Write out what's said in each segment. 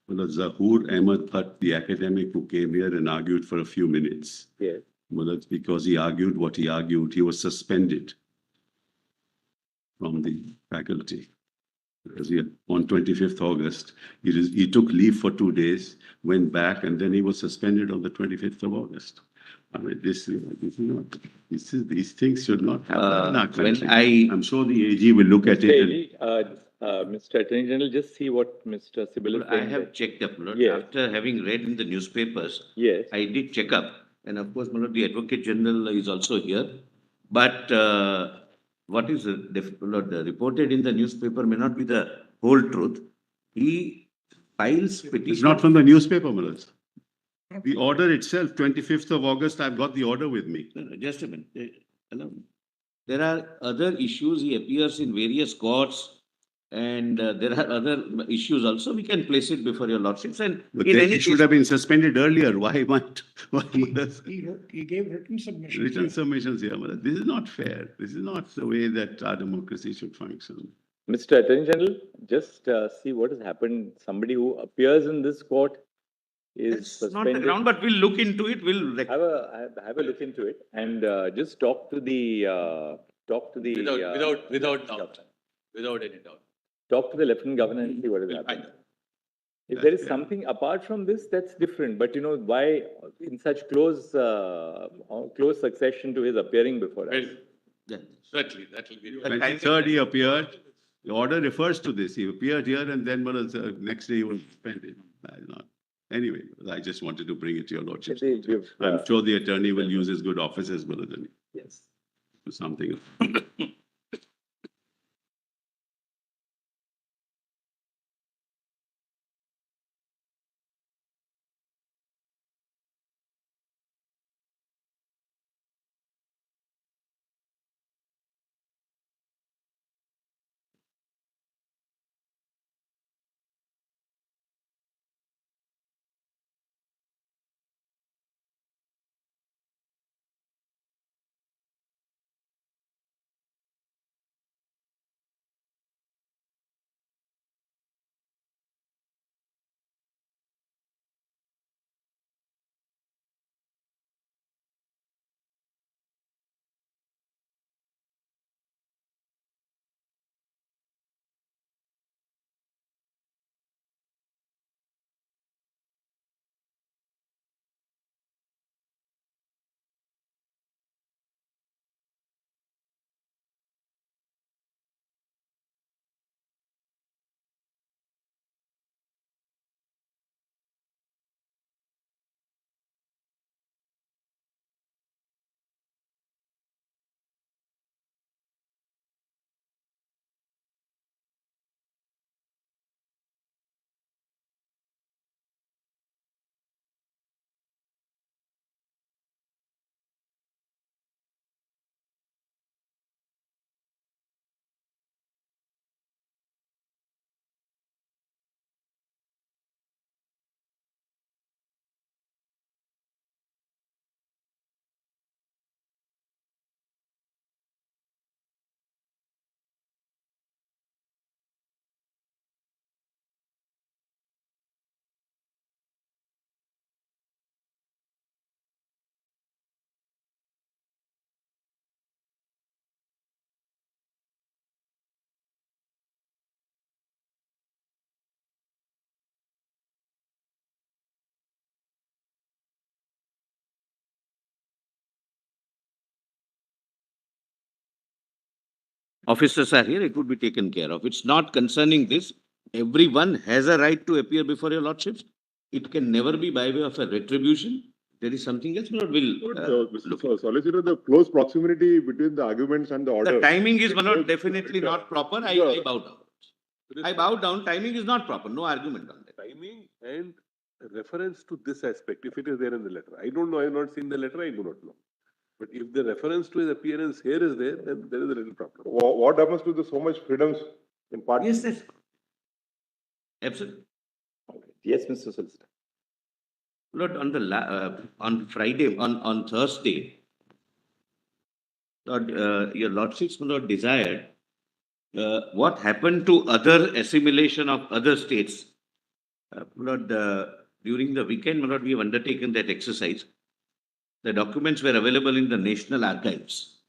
Zahoor Ahmed Bhatt, the academic who came here and argued for a few minutes. Yes. That's because he argued what he argued. He was suspended from the faculty. Because on 25th August, he took leave for 2 days, went back, and then he was suspended on the 25th of August. I mean, these things should not happen in our country. I'm sure the AG will look at it. Mr. Attorney General, just see what Mr. Sibyl is saying. I have checked up, Lord. Yes. After having read in the newspapers, Yes. I did check up. And of course, Lord, the Advocate General is also here. But what is reported in the newspaper may not be the whole truth. He files petition. It's not from the newspaper, Manoj. The order itself, 25th of August, I've got the order with me. No, just a minute. Allow me. There are other issues. He appears in various courts. And there are other issues also. We can place it before your lordships. And but it should have been suspended earlier. Why might? He gave written submissions. Written submissions, yeah. This is not fair. This is not the way that our democracy should function. Mr. Attorney General, just see what has happened. Somebody who appears in this court is suspended. Not the ground, but we'll look into it. We'll have a look into it and just talk to the without doubt. Without any doubt. Talk to the Lieutenant Governor and see what has happened. If there is something apart from this, that's different. But why in such close succession to his appearing before us? Certainly, that will be. 23rd he appeared. The order refers to this. He appeared here and then next day he was suspended. Anyway, I just wanted to bring it to your lordship. I'm sure the attorney will use his good office as well as any. Yes. Do something. Officers are here, it would be taken care of. It's not concerning this. Everyone has a right to appear before your lordships. It can never be by way of a retribution. There is something else, Lord, Mr. Solicitor, the close proximity between the arguments and the order. The timing is definitely not proper. I bow down. I bow down. Timing is not proper. No argument on that. Timing and reference to this aspect, if it is there in the letter. I don't know. I have not seen the letter. I do not know. But if the reference to his appearance here is there, then there is a little problem. What happens to the so much freedoms in part? Yes, yes. Absolutely. Okay. Yes, Mr. Solicitor. Lord, on Friday, on Thursday, Lord, your lordships, Lord, desired what happened to other assimilation of other states? Lord, during the weekend, Lord, we have undertaken that exercise. The documents were available in the National Archives.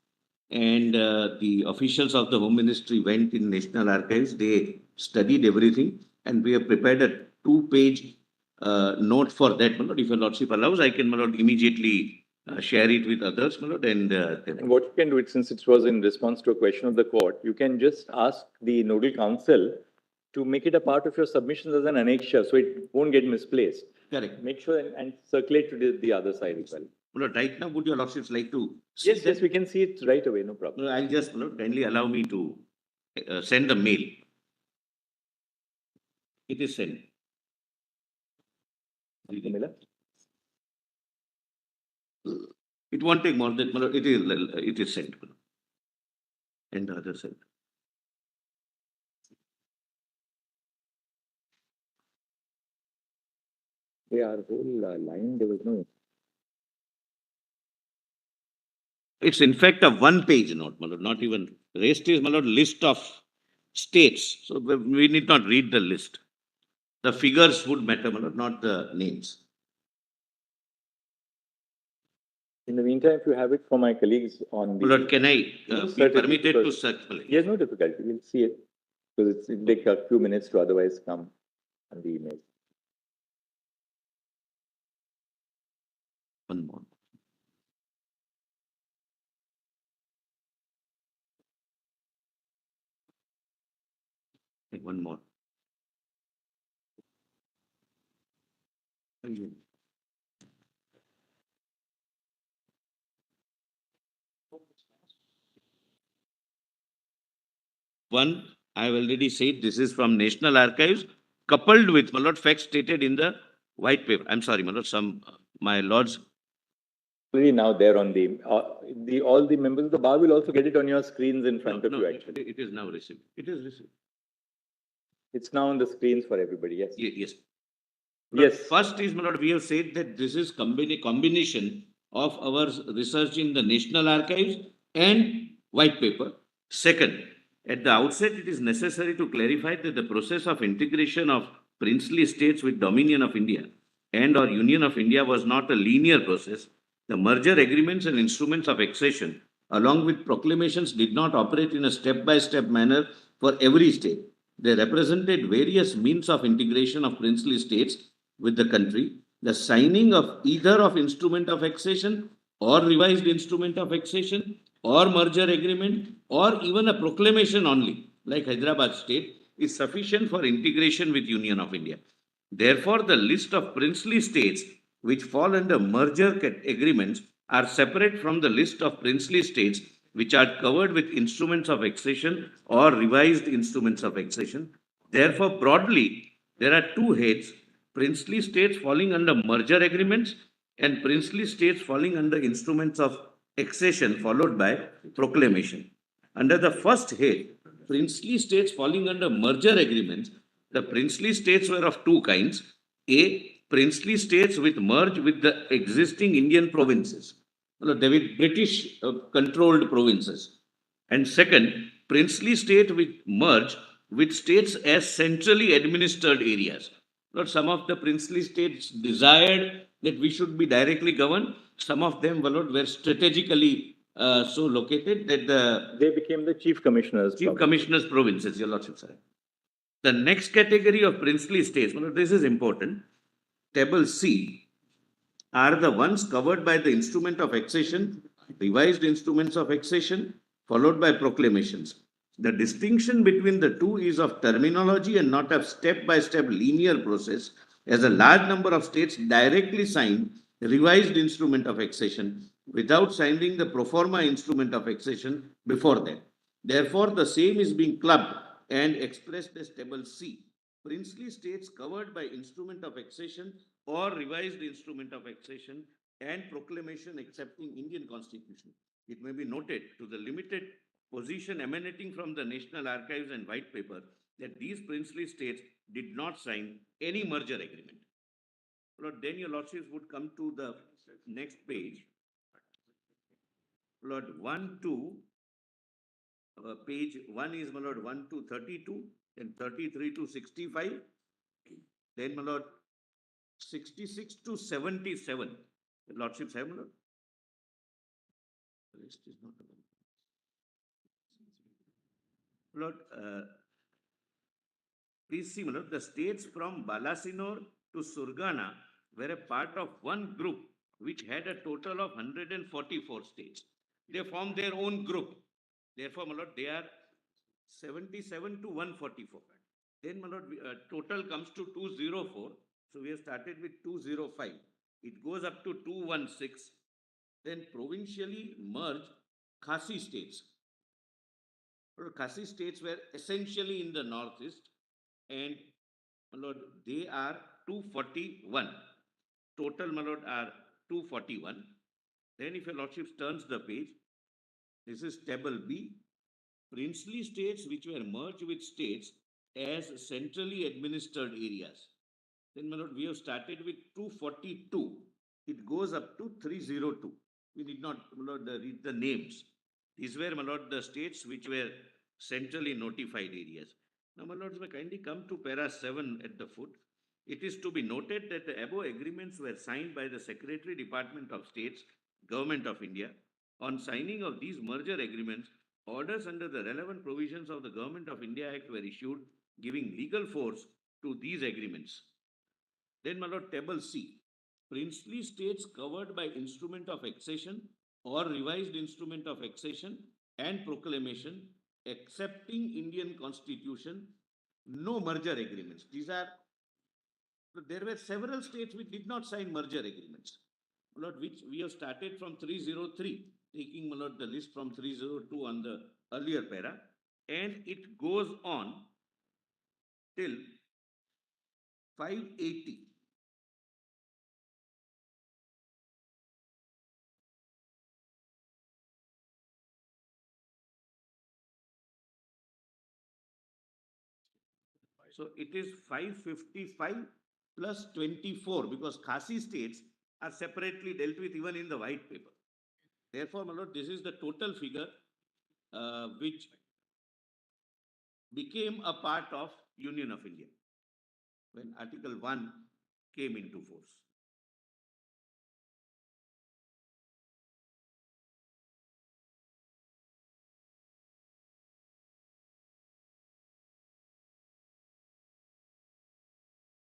And the officials of the Home Ministry went in National Archives. They studied everything. And we have prepared a 2-page note for that. My Lord, if your Lordship allows, I can, my Lord, immediately share it with others. My Lord, and what you can do, it since it was in response to a question of the court, you can just ask the nodal council to make it a part of your submissions as an annexure, so it won't get misplaced. correct. Make sure and circulate to the other side as well. My Lord, right now, would your Lordships like to see Yes, yes, we can see it right away, no problem. I'll just, my Lord, kindly allow me to send the mail. It is sent. Camilla? It won't take more than, my Lord, it is sent. My Lord. And the other side. Yeah, our whole line, there was no. It's in fact a 1-page note, my Lord, not even, rest is, my Lord, list of states. So we need not read the list. The figures would matter, my Lord, not the names. In the meantime, if you have it for my colleagues on the. My Lord, can I be Certainly, permitted to because- circulate? Yes, no difficulty. We'll see it. Because it'll take a few minutes to otherwise come on the email. One more. One more. One, I have already said this is from National Archives, coupled with, my Lord, facts stated in the white paper. I'm sorry, my Lord, my Lords. Already now there on all the members of the bar will also get it on your screens in front of you actually. It is now received. It is received. It's now on the screens for everybody, yes. Yes. Yes. First is, my Lord, we have said that this is combination of our research in the National Archives and white paper. Second, at the outset, it is necessary to clarify that the process of integration of princely states with Dominion of India and or Union of India was not a linear process. The merger agreements and instruments of accession, along with proclamations, did not operate in a step-by-step manner for every state. They represented various means of integration of princely states with the country. The signing of either of instrument of accession or revised instrument of accession or merger agreement or even a proclamation only, like Hyderabad state, is sufficient for integration with Union of India. Therefore, the list of princely states which fall under merger agreements are separate from the list of princely states which are covered with instruments of accession or revised instruments of accession. Therefore, broadly, there are two heads: princely states falling under merger agreements and princely states falling under instruments of accession, followed by proclamation. Under the first head, princely states falling under merger agreements, the princely states were of two kinds. A, princely states with merge with the existing Indian provinces, the British controlled provinces. And second, princely state with merge with states as centrally administered areas. Not some of the princely states desired that we should be directly governed. Some of them were strategically so located that They became the chief commissioners. chief commissioners provinces, your Lordship, sir. The next category of princely states, this is important. Table C are the ones covered by the instrument of accession, revised instruments of accession, followed by proclamations. The distinction between the two is of terminology and not of step-by-step linear process, as a large number of states directly signed revised instrument of accession without signing the pro forma instrument of accession before that. Therefore, the same is being clubbed and expressed as table C. Princely states covered by instrument of accession or revised instrument of accession and proclamation accepting Indian Constitution. It may be noted, to the limited position emanating from the National Archives and white paper, that these princely states did not sign any merger agreement. Lord, then your Lordships would come to the next page. Lord, 1, 2, page 1 is, my lord, 1 to 32, then 33 to 65, then, my lord, 66 to 77. The lordships have, my lord? The rest is not available. Lord, please see, my lord, the states from Balasinore to Surgana were a part of one group which had a total of 144 states. They formed their own group. Therefore, my lord, they are 77 to 144. Then, my lord, total comes to 204. So we have started with 205. It goes up to 216. Then provincially merged Khasi states. Khasi states were essentially in the northeast, and, my lord, they are 241. Total, my lord, are 241. Then, if your lordship turns the page, this is table B. Princely states which were merged with states as centrally administered areas. Then, my lord, we have started with 242. It goes up to 302. We need not, my lord, read the names. These were, my lord, the states which were centrally notified areas. Now, my lords, may kindly come to para 7 at the foot. It is to be noted that the above agreements were signed by the Secretary, Department of States, Government of India. On signing of these merger agreements, orders under the relevant provisions of the Government of India Act were issued, giving legal force to these agreements. Then, my lord, table C. Princely states covered by instrument of accession or revised instrument of accession and proclamation, accepting Indian Constitution, no merger agreements. There were several states which did not sign merger agreements, my lord, which we have started from 303, taking, my lord, the list from 302 on the earlier para, and it goes on till 580. So it is 555 plus 24, because Khasi states are separately dealt with even in the white paper. Therefore, my lord, this is the total figure which became a part of Union of India when Article 1 came into force.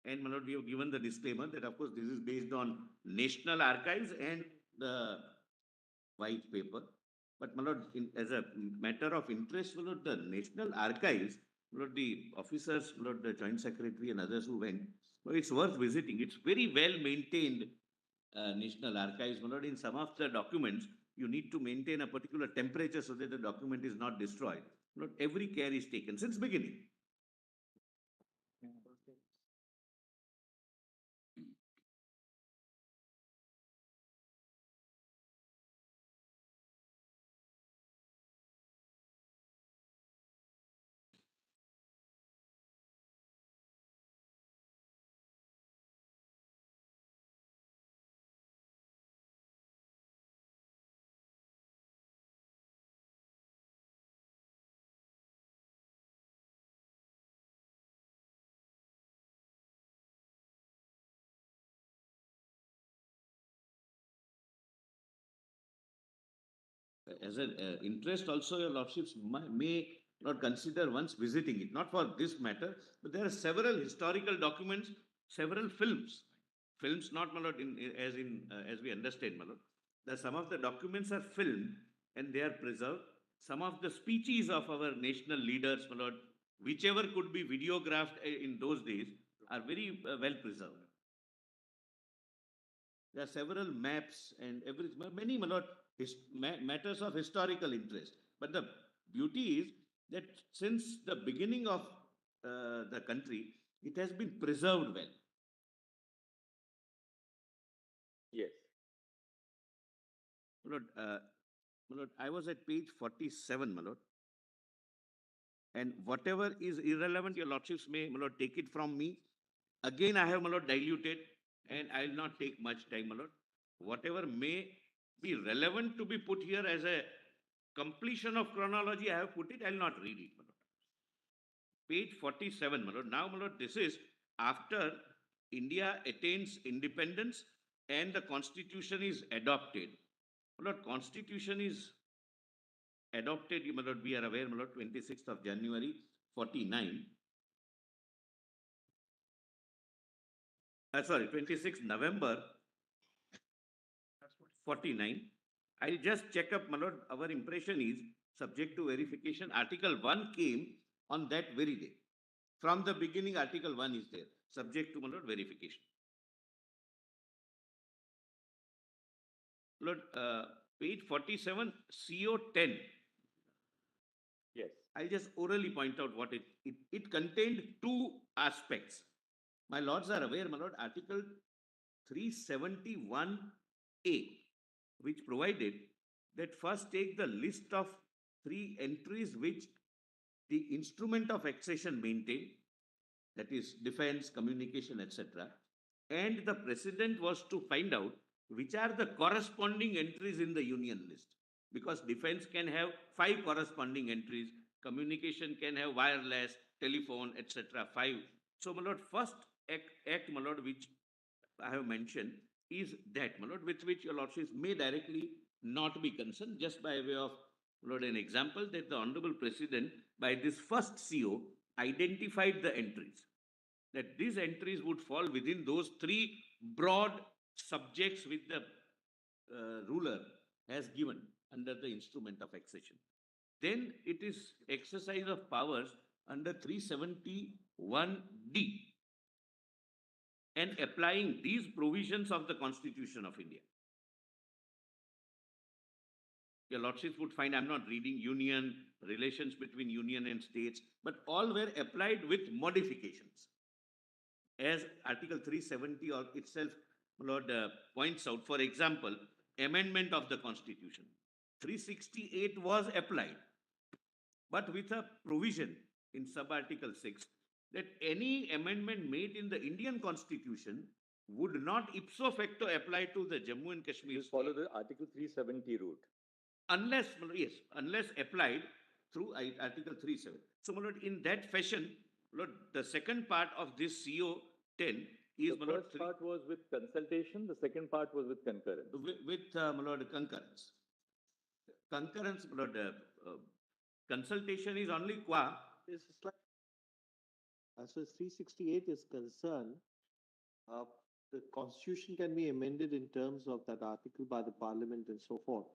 And, my lord, we have given the disclaimer that, of course, this is based on national archives and the white paper. But, my lord, as a matter of interest, my lord, the national archives, my lord, the officers, my lord, the joint secretary and others who went, well, it's worth visiting. It's very well maintained national archives. My lord, in some of the documents, you need to maintain a particular temperature so that the document is not destroyed. My lord, every care is taken since beginning. As an interest also, your lordships may not consider once visiting it, not for this matter, but there are several historical documents, several films, not, my lord, as we understand, my lord, that some of the documents are filmed and they are preserved. Some of the speeches of our national leaders, my lord, whichever could be videographed in those days, are very well preserved. There are several maps and everything, many, my lord, matters of historical interest. But the beauty is that since the beginning of the country, it has been preserved well. Yes. My lord, I was at page 47, my lord. And whatever is irrelevant, your lordships may, my lord, take it from me. Again, I have, my lord, diluted, and I will not take much time, my lord. Whatever may be relevant to be put here as a completion of chronology, I have put it, I will not read it, my lord. Page 47, my lord. Now, my lord, this is after India attains independence and the constitution is adopted. My lord, constitution is adopted, my lord, we are aware, my lord, 26th of January, 49. 26th November, 49. I'll just check up, my lord, our impression is subject to verification. Article 1 came on that very day. From the beginning, Article 1 is there, subject to, my lord, verification. Lord, page 47, CO 10. Yes. I'll just orally point out what it contained two aspects. My lords are aware, my lord, Article 371A, which provided that first take the list of 3 entries which the instrument of accession maintained, that is defense, communication, etc. And the president was to find out which are the corresponding entries in the union list. Because defense can have 5 corresponding entries, communication can have wireless, telephone, etc. 5. So, my lord, first act, my lord, which I have mentioned is that, my lord, with which your lordships may directly not be concerned, just by way of, my lord, an example that the Honorable President, by this first CO, identified the entries. That these entries would fall within those 3 broad subjects which the ruler has given under the instrument of accession. Then it is exercise of powers under 371D and applying these provisions of the Constitution of India. Your lordships would find, I'm not reading union, relations between union and states, but all were applied with modifications. As Article 370 or itself, Lord, points out, for example, amendment of the Constitution. 368 was applied, but with a provision in sub-article 6 that any amendment made in the Indian Constitution would not ipso facto apply to the Jammu and Kashmir. You follow the Article 370 route. Unless, yes, unless applied through Article 37. So, my lord, in that fashion, Lord, the second part of this CO 10 is, the first part was with consultation, the second part was with concurrence. With my lord, concurrence. Concurrence, my lord, consultation is only qua. As far as 368 is concerned, the constitution can be amended in terms of that article by the parliament and so forth.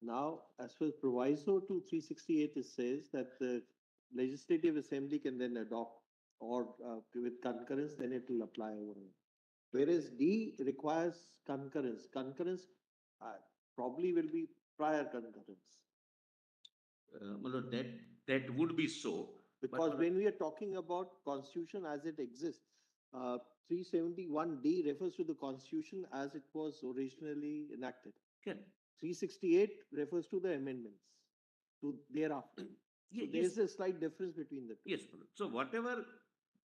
Now, as far as proviso to 368, it says that the legislative assembly can then adopt, or with concurrence, then it will apply overall. Whereas D requires concurrence. Concurrence probably will be prior concurrence. My lord, that would be so. Because when we are talking about constitution as it exists, 371D refers to the constitution as it was originally enacted. Yeah. 368 refers to the amendments to thereafter. Yeah, so there is a slight difference between the two. Yes, so whatever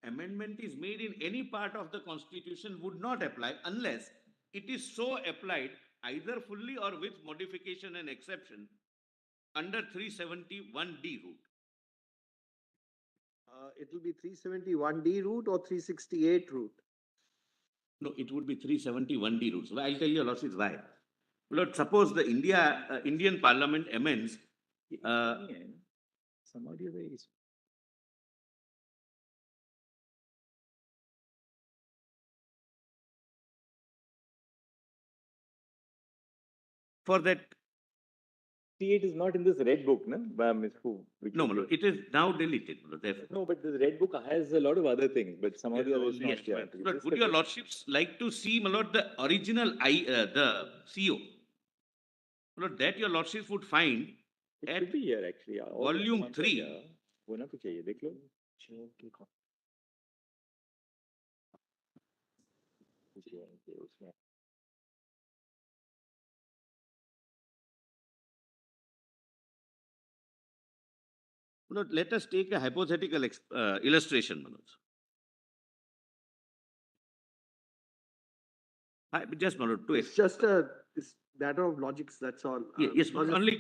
amendment is made in any part of the Constitution would not apply unless it is so applied either fully or with modification and exception under 371D route. It will be 371D route or 368 route. No, it would be 371D route. So I'll tell you, Lord, why. Lord, suppose the Indian Parliament amends. Somebody raised. For that. 38 is not in this red book, no? No, Lord, it is now deleted. Lord, no, but the red book has a lot of other things, but some of the others yes, not here. Lord, would your lordships like to see, my lord, the original the CO? Lord, that your lordships would find it at should be here actually. volume 3. होना तो चाहिए, देख लो. Lord, let us take a hypothetical illustration, Manoj. Just, Manoj, it's just a matter of logics, that's all. Yes, only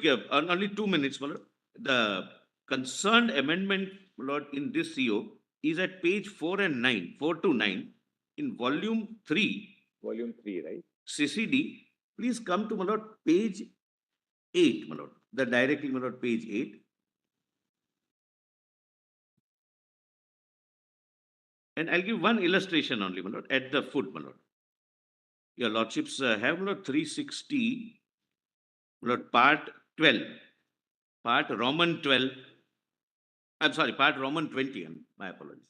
2 minutes, my lord. The concerned amendment, my lord, in this CO is at page 4 to 9, in volume 3, Volume 3, right? CCD. Please come to, my lord, page 8, my lord. The directly, my lord, page 8. And I'll give one illustration only, my lord, at the foot, my lord. Your lordships have, my lord, 360, my lord, part 12, part Roman 12. I'm sorry, part Roman 20. My apologies.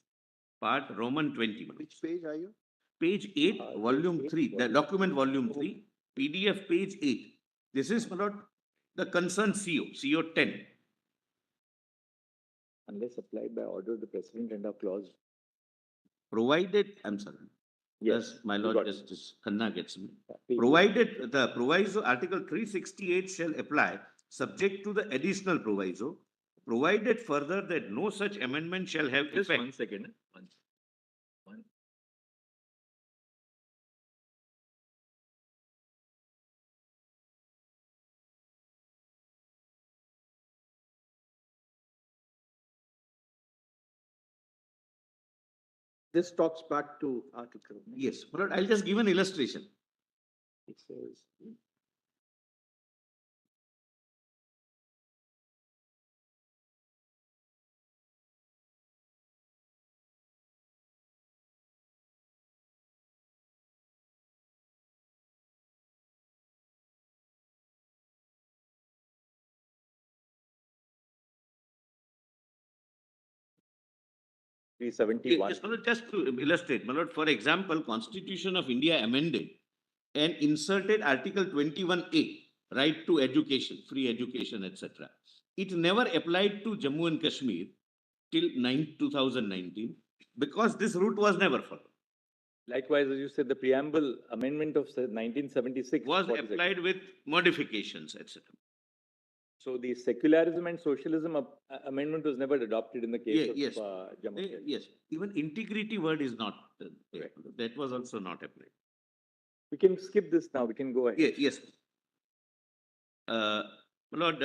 Part Roman 20. my lord. Which page are you? Page 8, volume page 3, the document volume 3, PDF page 8. This is, my lord, the concerned CO 10. Unless applied by order of the president and a clause. Provided, I'm sorry. Yes, My you lord got it. Justice Khanna gets me. Page Provided the proviso article 368 shall apply subject to the additional proviso, provided further that no such amendment shall have Just effect. 1 second. One. This talks back to article. Yes, my lord, I'll just give an illustration. It says. Yes, 371. my lord, just to illustrate, my lord, for example, Constitution of India amended and inserted Article 21A, right to education, free education, etc. It never applied to Jammu and Kashmir till 2019 because this route was never followed. Likewise, as you said, the preamble amendment of 1976 Was what is it? applied with modifications, etc. So the secularism and socialism amendment was never adopted in the case of Yes. Jammu. and Kashmir. Yes, even integrity word is not there. That was also not applied. We can skip this now. We can go ahead. Yes. My Lord,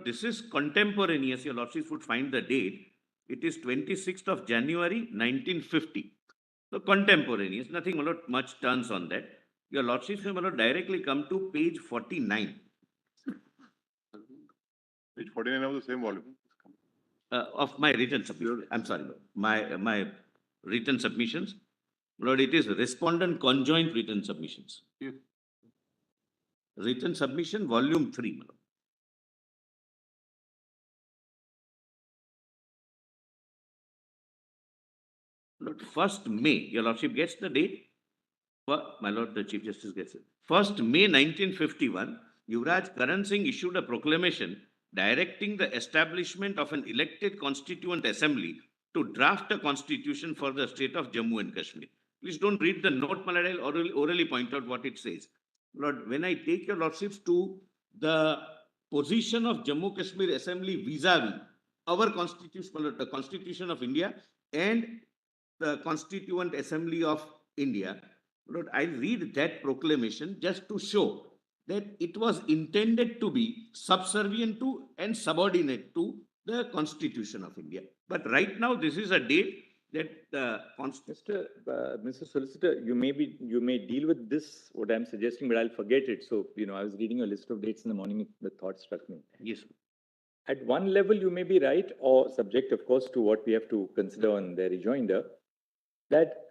this is contemporaneous. Your lordships would find the date. It is 26th of January, 1950. So contemporaneous, nothing, my lord, much turns on that. Your lordships may, my lord, directly come to page 49. Page 49 of the same volume. Of my written submission. I'm sorry, my written submissions. Lord, it is respondent conjoint written submissions. Yes. Written submission, volume 3. My lord. Lord, 1st May, your lordship gets the date. My lord, the Chief Justice gets it. 1st May 1951, Yuvraj Karan Singh issued a proclamation directing the establishment of an elected Constituent Assembly to draft a constitution for the state of Jammu and Kashmir. Please don't read the note, my lord, I'll orally point out what it says. Lord, when I take your lordships to the position of Jammu Kashmir Assembly vis-a-vis our constitution, my lord, the Constitution of India and the Constituent Assembly of India, Lord, I read that proclamation just to show that it was intended to be subservient to and subordinate to the Constitution of India. But right now, this is a date that the Mr. Solicitor, you may deal with this, what I'm suggesting, but I'll forget it. So, I was reading a list of dates in the morning, the thought struck me. Yes. At one level, you may be right, or subject, of course, to what we have to consider on the rejoinder, that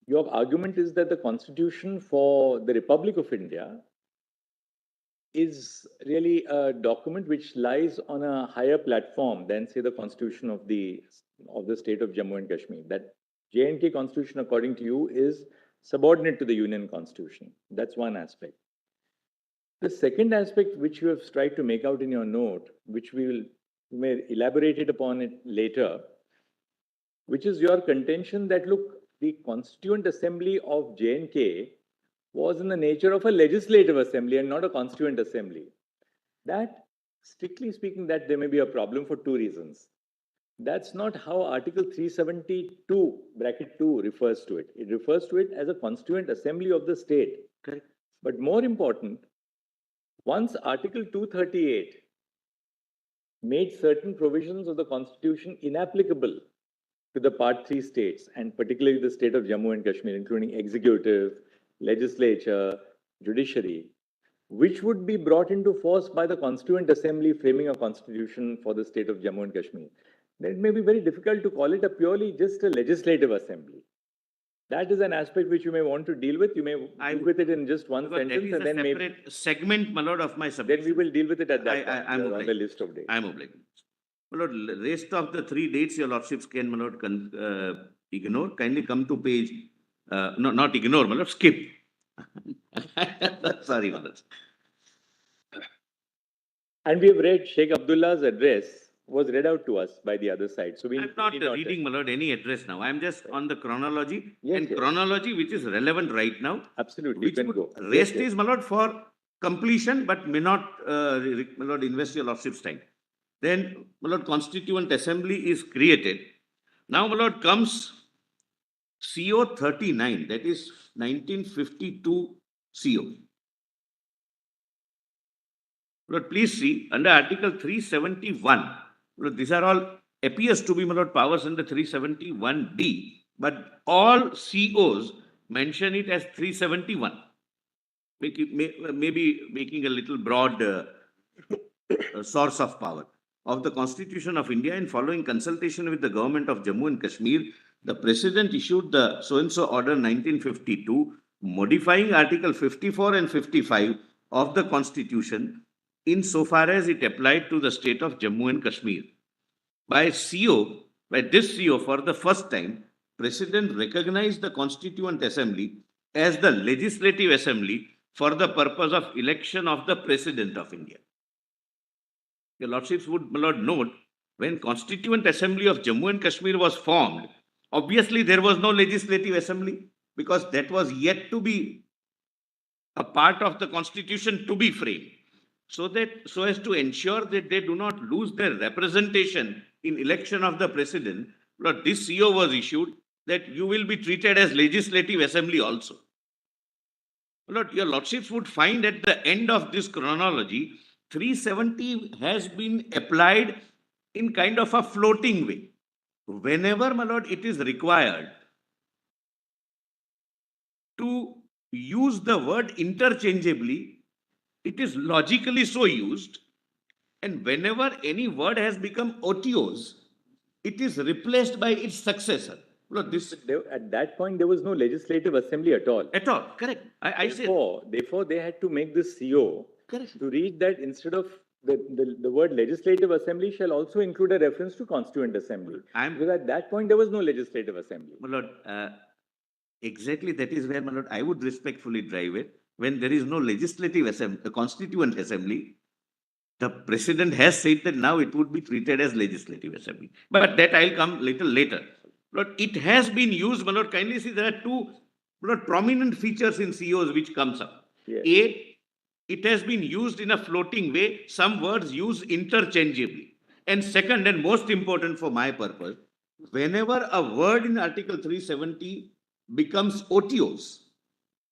your argument is that the Constitution for the Republic of India is really a document which lies on a higher platform than, say, the Constitution of the state of Jammu and Kashmir. That J&K Constitution, according to you, is subordinate to the Union Constitution. That's one aspect. The second aspect, which you have tried to make out in your note, which we may elaborate it upon it later, which is your contention that, look, the Constituent Assembly of J&K was in the nature of a legislative assembly and not a constituent assembly. That, strictly speaking, that there may be a problem for two reasons. That's not how Article 372, (2) refers to it. It refers to it as a constituent assembly of the state. Correct. But more important, once Article 238 made certain provisions of the Constitution inapplicable to the Part 3 states, and particularly the state of Jammu and Kashmir, including executive, legislature, judiciary, which would be brought into force by the Constituent Assembly framing a constitution for the state of Jammu and Kashmir, then it may be very difficult to call it a purely just a legislative assembly. That is an aspect which you may want to deal with. You may deal with it in just one Because that sentence, is and a then maybe separate segment, my lord, of my then subject. we will deal with it at that point. I'm on the obliged. list of dates. I'm obliged. My lord, rest of the 3 dates your lordships can, my lord, ignore. Kindly come to page, no, not ignore, my lord, skip. Sorry, my lord. And we have read Sheikh Abdullah's address was read out to us by the other side. So we I'm not need not reading, my lord, any address now. I'm just on the chronology, Yes, and yes. chronology which is relevant right now. absolutely Which you can would, go. rest Yes, is, my lord, for completion, but may not, my lord, invest your lordship's time. Then, my lord, Constituent Assembly is created. Now, my lord, comes CO 39, that is 1952 CO. Lord, please see, under Article 371, Lord, these are all, appears to be, my lord, powers under 371D, but all COs mention it as 371. Maybe making a little broad source of power. Of the Constitution of India, in following consultation with the government of Jammu and Kashmir, the President issued the so-and-so order 1952, modifying Article 54 and 55 of the Constitution insofar as it applied to the state of Jammu and Kashmir. By this CO, for the first time, President recognized the Constituent Assembly as the Legislative Assembly for the purpose of election of the President of India. Your lordships would, my lord, note, when Constituent Assembly of Jammu and Kashmir was formed, obviously there was no Legislative Assembly because that was yet to be a part of the Constitution to be framed. So as to ensure that they do not lose their representation in election of the President, Lord, this CO was issued that you will be treated as Legislative Assembly also. Lord, your lordships would find at the end of this chronology, 370 has been applied in kind of a floating way. Whenever, my lord, it is required to use the word interchangeably, it is logically so used. And whenever any word has become OTOs, it is replaced by its successor. Look, this At that point, there was no legislative assembly at all. at all, correct. I say Therefore, they had to make this CO correct. to read that instead of the word legislative assembly shall also include a reference to Constituent Assembly. Because at that point, there was no legislative assembly. My lord, exactly that is where, my lord, I would respectfully drive it. When there is no legislative assembly, Constituent Assembly, the President has said that now it would be treated as Legislative Assembly. But that I'll come little later. Lord, it has been used, my lord, kindly see there are two, lord, prominent features in COs which comes up. Yes. A, it has been used in a floating way, some words used interchangeably. And second, and most important for my purpose, whenever a word in Article 370 becomes OTOs,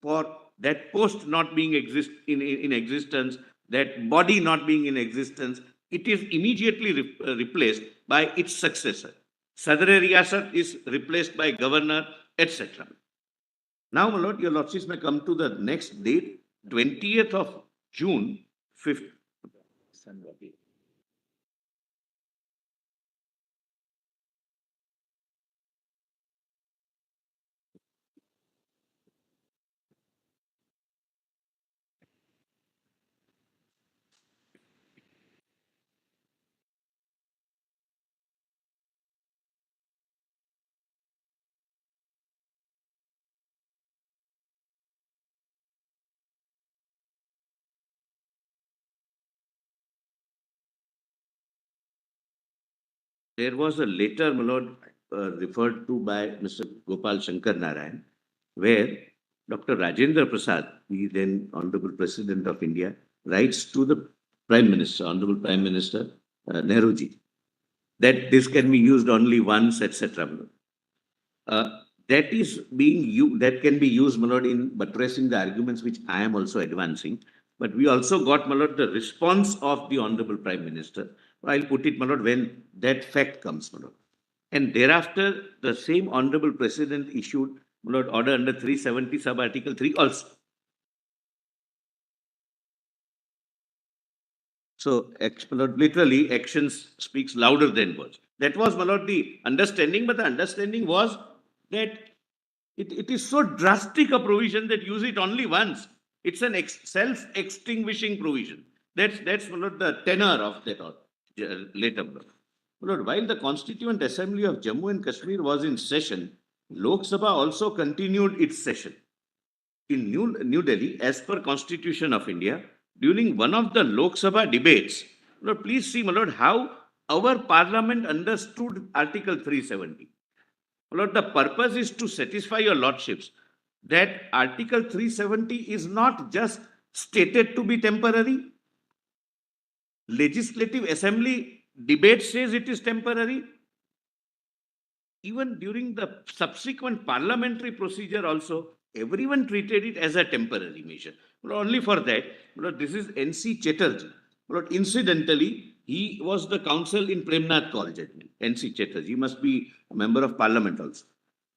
for that post not being in existence, that body not being in existence, it is immediately replaced by its successor. Sadr Riyasat is replaced by governor, etc. Now, my lord, your lordships may come to the next date, 20th of June, 5th. There was a letter, my lord, referred to by Mr. Gopal Shankar Narayan, where Dr. Rajendra Prasad, the then Honorable President of India, writes to the Prime Minister, Honorable Prime Minister Nehruji, that this can be used only once, etc. that is being used, that can be used, my lord, in buttressing the arguments which I am also advancing. But we also got, my lord, the response of the Honorable Prime Minister. I'll put it, my lord, when that fact comes, my lord. And thereafter, the same Honorable President issued, my lord, order under 370 sub Article 3 also. So, my lord, literally, actions speaks louder than words. That was, my lord, the understanding, but the understanding was that it is so drastic a provision that use it only once. It's an self-extinguishing provision. That's my lord, the tenor of that later. My lord, while the Constituent Assembly of Jammu and Kashmir was in session, Lok Sabha also continued its session. In New Delhi, as per Constitution of India, during one of the Lok Sabha debates, Lord, please see, my lord, how our parliament understood Article 370. My lord, the purpose is to satisfy your lordships that Article 370 is not just stated to be temporary. Legislative Assembly debate says it is temporary. Even during the subsequent parliamentary procedure also, everyone treated it as a temporary measure. But only for that, this is N.C. Chatterjee. But incidentally, he was the counsel in Premnath Kaul judgment. N.C. Chatterjee, he must be a member of parliament also.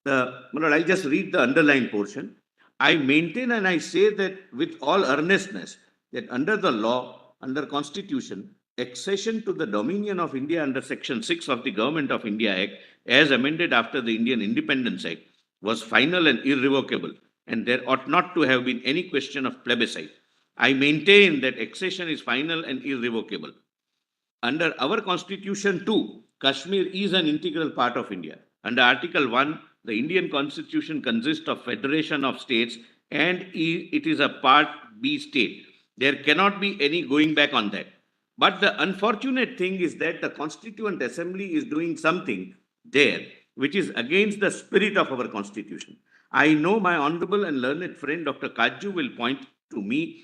I'll just read the underlined portion. I maintain and I say that with all earnestness that under the law, under Constitution, accession to the dominion of India under Section 6 of the Government of India Act, as amended after the Indian Independence Act, was final and irrevocable, and there ought not to have been any question of plebiscite. I maintain that accession is final and irrevocable. Under our Constitution too, Kashmir is an integral part of India. Under Article 1, the Indian Constitution consists of Federation of States and it is a Part B state. There cannot be any going back on that. But the unfortunate thing is that the Constituent Assembly is doing something there which is against the spirit of our Constitution. I know my honorable and learned friend Dr. Kaju will point to me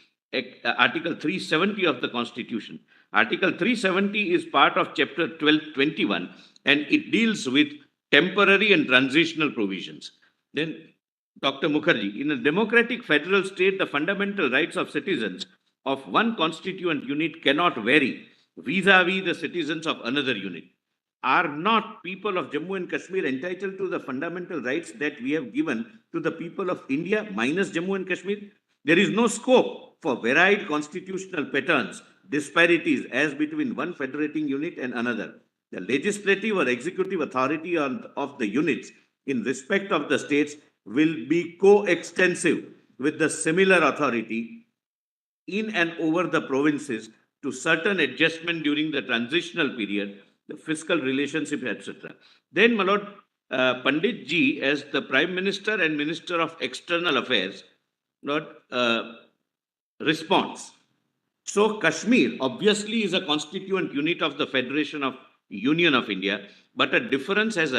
Article 370 of the Constitution. Article 370 is part of Chapter 1221 and it deals with temporary and transitional provisions. Then, Dr. Mukherjee, in a democratic federal state, the fundamental rights of citizens of one constituent unit cannot vary vis-a-vis the citizens of another unit. Are not people of Jammu and Kashmir entitled to the fundamental rights that we have given to the people of India minus Jammu and Kashmir? There is no scope for varied constitutional patterns, disparities as between one federating unit and another. The legislative or executive authority of the units in respect of the states will be coextensive with the similar authority in and over the provinces to certain adjustment during the transitional period, the fiscal relationship, etc. Then, my lord, Pandit Ji, as the Prime Minister and Minister of External Affairs, Lord, responds. So, Kashmir obviously is a constituent unit of the Federation of Union of India, but a difference has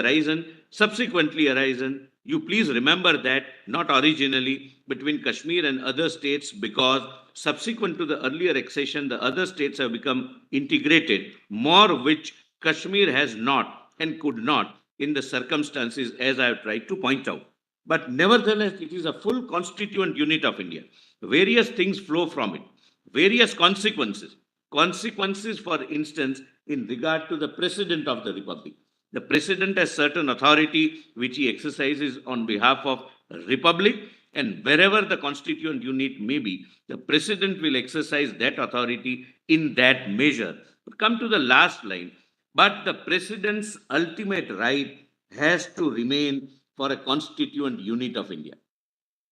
subsequently arisen. You please remember that, not originally, between Kashmir and other states, because subsequent to the earlier accession, the other states have become integrated, more which Kashmir has not and could not in the circumstances as I have tried to point out. But nevertheless, it is a full constituent unit of India. Various things flow from it, various consequences. Consequences, for instance, in regard to the President of the Republic. The President has certain authority which he exercises on behalf of Republic, and wherever the constituent unit may be, the President will exercise that authority in that measure. But come to the last line. But the President's ultimate right has to remain for a constituent unit of India.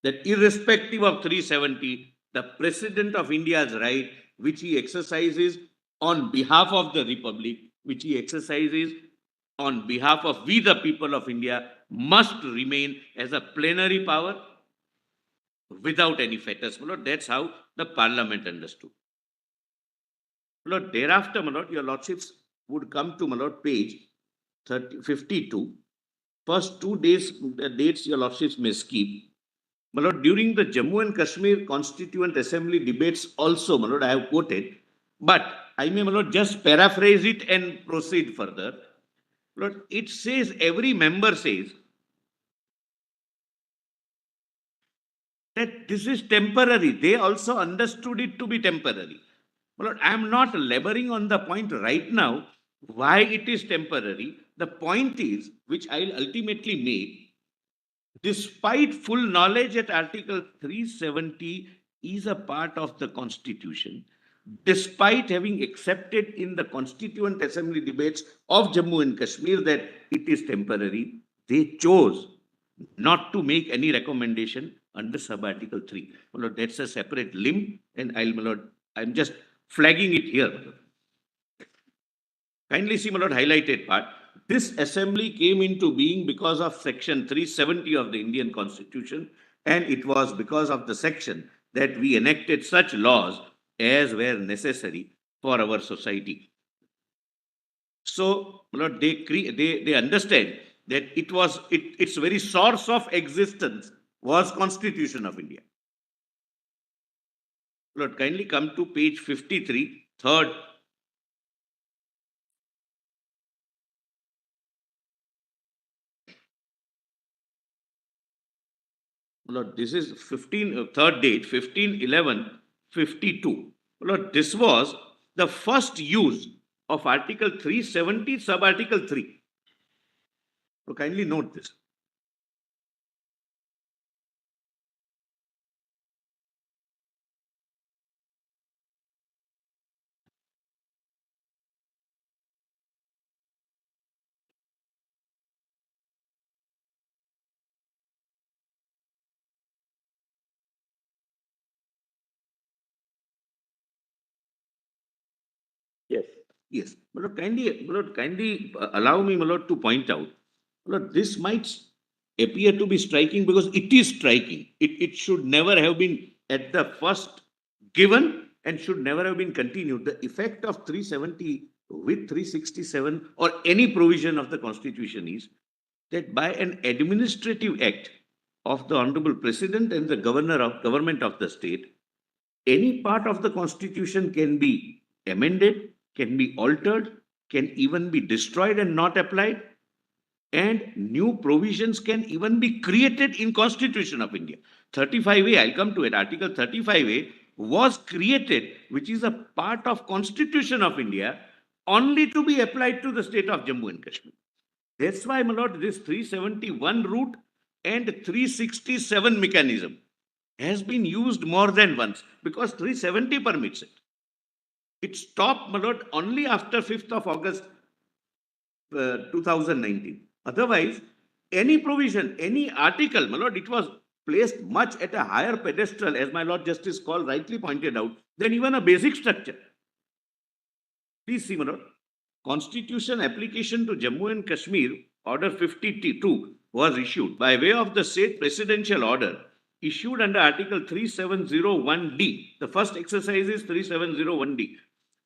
That irrespective of 370, the President of India's right, which he exercises on behalf of the Republic, which he exercises on behalf of we the people of India, must remain as a plenary power without any fetters. My lord, that's how the Parliament understood. My lord, thereafter, my lord, your lordships would come to, my lord, page 52. First 2 dates your lordships may skip. My lord, during the Jammu and Kashmir Constituent Assembly debates also, my lord, I have quoted, but I may, my lord, just paraphrase it and proceed further. Lord, it says, every member says that this is temporary. They also understood it to be temporary. Well, I am not laboring on the point right now why it is temporary. The point is, which I will ultimately make, despite full knowledge that Article 370 is a part of the Constitution, despite having accepted in the Constituent Assembly debates of Jammu and Kashmir that it is temporary, they chose not to make any recommendation under sub-article 3. My lord, that's a separate limb, and I'm just flagging it here. Kindly see, my lord, highlighted part. This assembly came into being because of section 370 of the Indian Constitution, and it was because of the section that we enacted such laws as were necessary for our society. So, my lord, they understand that its very source of existence was Constitution of India. Lord, kindly come to page 53, third. Lord, this is 3rd date, 15/11/52. Lord, this was the first use of Article 370, sub-article 3. So kindly note this. Yes. Yes, my lord, kindly allow me, my lord, to point out. My lord, this might appear to be striking because it is striking. It should never have been at the first given and should never have been continued. The effect of 370 with 367 or any provision of the Constitution is that by an administrative act of the Honorable President and the government of the state, any part of the Constitution can be amended, can be altered, can even be destroyed and not applied, and new provisions can even be created in Constitution of India. 35A, I'll come to it. Article 35A was created, which is a part of Constitution of India, only to be applied to the state of Jammu and Kashmir. That's why, my lord, this 371 route and 367 mechanism has been used more than once because 370 permits it. It stopped, my lord, only after 5th of August 2019. Otherwise, any provision, any article, my lord, it was placed much at a higher pedestal, as my Lord Justice Call rightly pointed out, than even a basic structure. Please see, my lord. Constitution application to Jammu and Kashmir, Order 52, was issued by way of the state presidential order issued under Article 3701D. The first exercise is 3701D.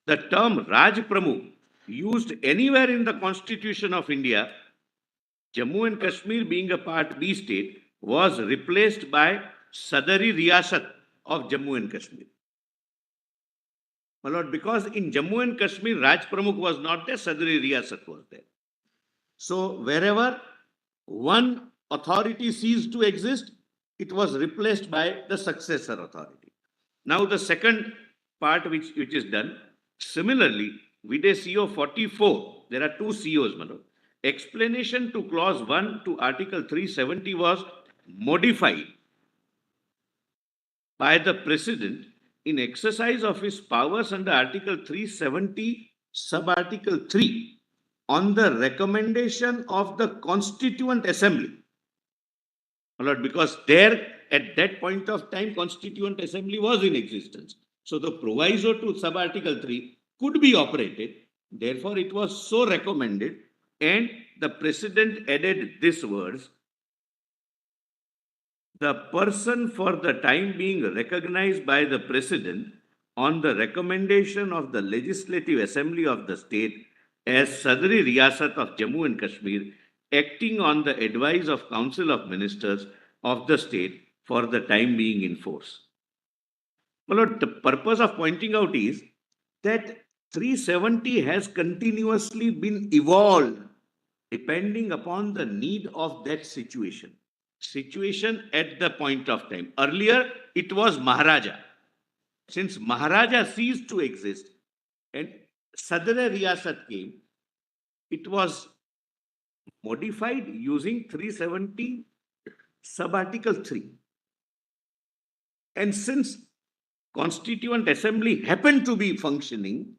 The term Raj Pramukh used anywhere in the Constitution of India, Jammu and Kashmir being a Part B state, was replaced by Sadari Riyasat of Jammu and Kashmir. My lord, because in Jammu and Kashmir, Raj Pramukh was not there, Sadri Riyasat was there. So wherever one authority ceased to exist, it was replaced by the successor authority. Now the second part which is done, similarly, with a CO 44, there are two COs, my lord. Explanation to clause 1 to Article 370 was modified by the President in exercise of his powers under Article 370, sub-article 3, on the recommendation of the Constituent Assembly. My lord, because there, at that point of time, Constituent Assembly was in existence. So the proviso to sub-article 3 could be operated. Therefore, it was so recommended, and the President added these words: the person for the time being recognized by the President on the recommendation of the Legislative Assembly of the state as Sadri Riyasat of Jammu and Kashmir, acting on the advice of Council of Ministers of the state for the time being in force. Well, the purpose of pointing out is that 370 has continuously been evolved depending upon the need of that situation. situation at the point of time. Earlier, it was Maharaja. Since Maharaja ceased to exist and Sadr Riyasat came, it was modified using 370 sub-article 3. And since Constituent Assembly happened to be functioning,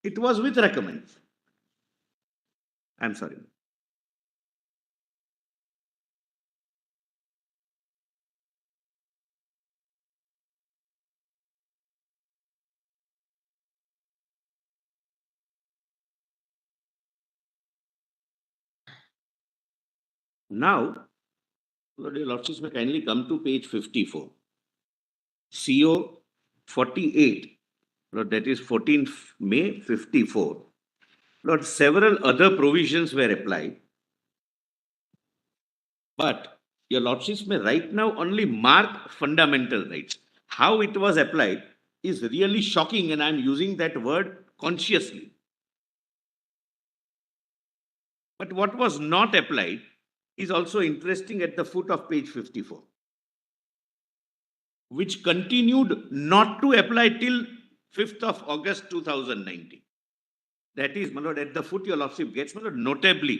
it was with recommend. I'm sorry. Now, Lord, your Lordships may kindly come to page 54. CO 48, Lord, that is 14th May 54. Lord, several other provisions were applied. But your Lordships may right now only mark fundamental rights. How it was applied is really shocking, and I'm using that word consciously. But what was not applied is also interesting at the foot of page 54, which continued not to apply till 5th of August 2019. That is, my lord, at the foot your Lordship gets, my lord, notably.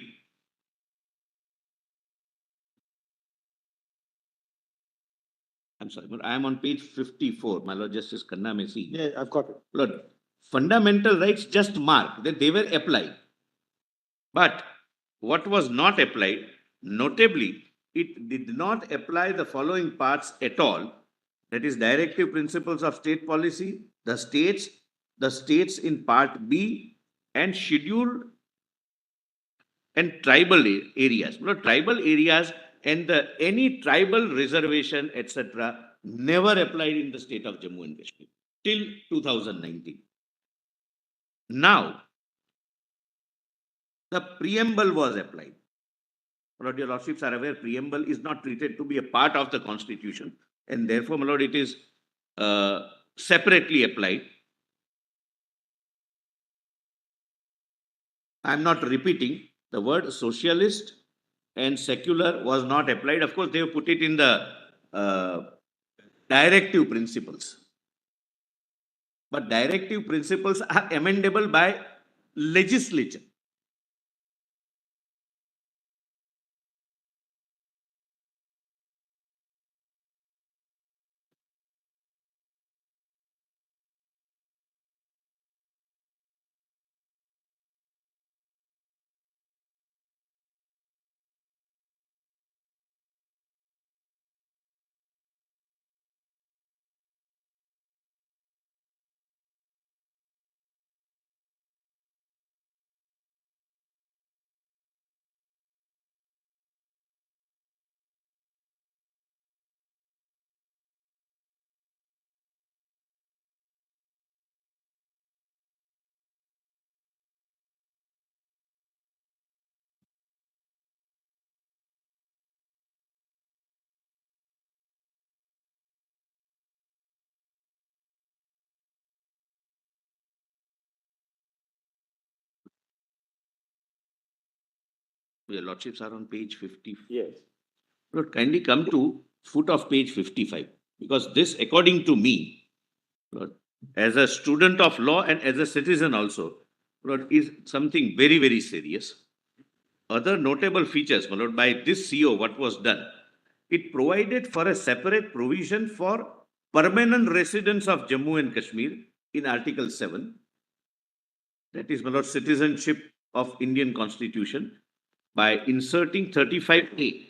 I'm sorry, but I am on page 54. My lord, Justice Khanna may see. Yeah, I've got it. Lord, fundamental rights just mark that they were applied. But what was not applied, notably, it did not apply the following parts at all. That is, directive principles of state policy, the states in part B, and scheduled and tribal areas. You know, tribal areas and any tribal reservation, etc., never applied in the state of Jammu and Kashmir till 2019. Now, the preamble was applied. Lord, your Lordships are aware, preamble is not treated to be a part of the Constitution, and therefore, my Lord, it is separately applied. I am not repeating, the word socialist and secular was not applied. Of course, they have put it in the directive principles. But directive principles are amendable by legislature. Your Lordships are on page 50. Yes. Lord, kindly come to foot of page 55, because this, according to me, Lord, as a student of law and as a citizen also, Lord, is something very, very serious. Other notable features, my Lord, by this CO, what was done? It provided for a separate provision for permanent residents of Jammu and Kashmir in Article 7. That is, my Lord, citizenship of Indian Constitution by inserting 35A.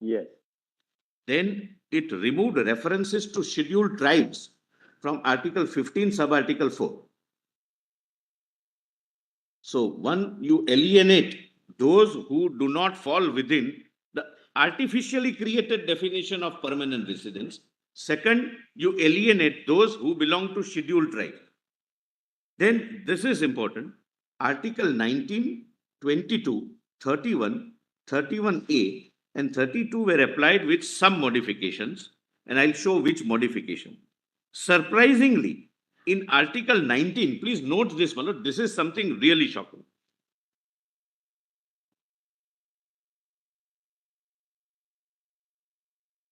Yes. Then it removed references to scheduled tribes from Article 15, sub-Article 4. So, one, you alienate those who do not fall within the artificially created definition of permanent residence. Second, you alienate those who belong to scheduled tribe. Then, this is important, Article 19, 22, 31, 31A, and 32 were applied with some modifications, and I'll show which modification. Surprisingly, in Article 19, please note this, my lord, this is something really shocking.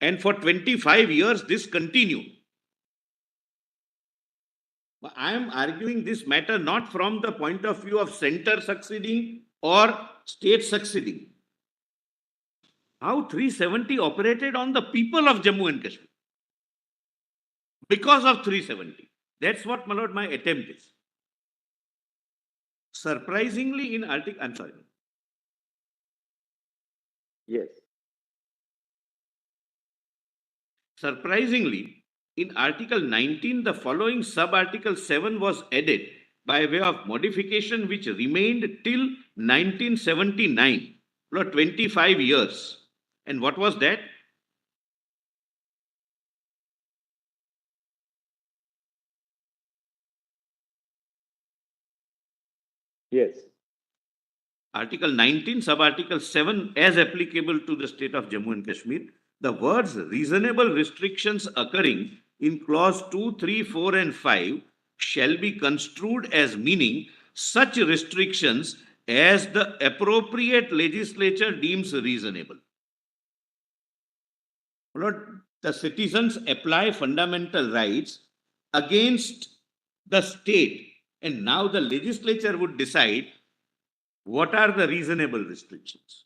And for 25 years, this continued. I am arguing this matter not from the point of view of center succeeding or state succeeding. How 370 operated on the people of Jammu and Kashmir. Because of 370. That's what, my lord, my attempt is. Surprisingly, in Article, I'm sorry. Yes. Surprisingly, in Article 19, the following sub-Article 7 was added by way of modification which remained till 1979, for 25 years. And what was that? Yes. Article 19, sub-Article 7, as applicable to the state of Jammu and Kashmir, the words reasonable restrictions occurring in clause 2, 3, 4, and 5 shall be construed as meaning such restrictions as the appropriate legislature deems reasonable. Lord, the citizens apply fundamental rights against the state, and now the legislature would decide what are the reasonable restrictions.